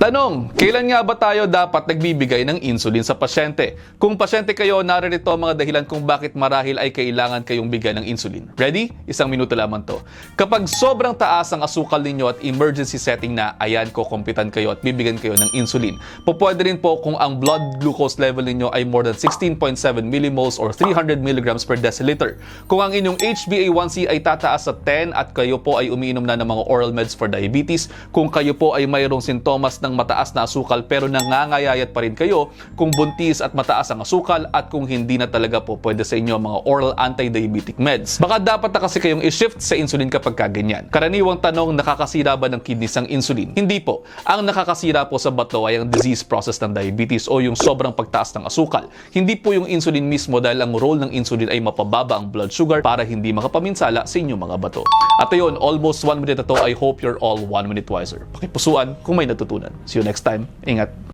Tanong, kailan nga ba tayo dapat nagbibigay ng insulin sa pasyente? Kung pasyente kayo, naririto ang mga dahilan kung bakit marahil ay kailangan kayong bigyan ng insulin. Ready? 1 minuto lamang to. Kapag sobrang taas ang asukal ninyo at emergency setting na, ayan, kukumpitan kayo at bibigyan kayo ng insulin. Pwede rin po kung ang blood glucose level ninyo ay more than 16.7 millimoles or 300 milligrams per deciliter. Kung ang inyong HbA1c ay tataas sa 10 at kayo po ay umiinom na ng mga oral meds for diabetes, kung kayo po ay mayroong sintomas ng mataas na asukal pero nangangayayat pa rin kayo, kung buntis at mataas ang asukal, at kung hindi na talaga po pwede sa inyo mga oral anti-diabetic meds. Baka dapat na kasi kayong i-shift sa insulin kapag kaganyan. Karaniwang tanong, nakakasira ba ng kidneys ang insulin? Hindi po. Ang nakakasira po sa bato ay ang disease process ng diabetes o yung sobrang pagtaas ng asukal. Hindi po yung insulin mismo, dahil ang role ng insulin ay mapababa ang blood sugar para hindi makapaminsala sa inyong mga bato. At ayun, almost 1 minute na to. I hope you're all 1 minute wiser. Pakipusuan kung may natutunan. See you next time. Ingat.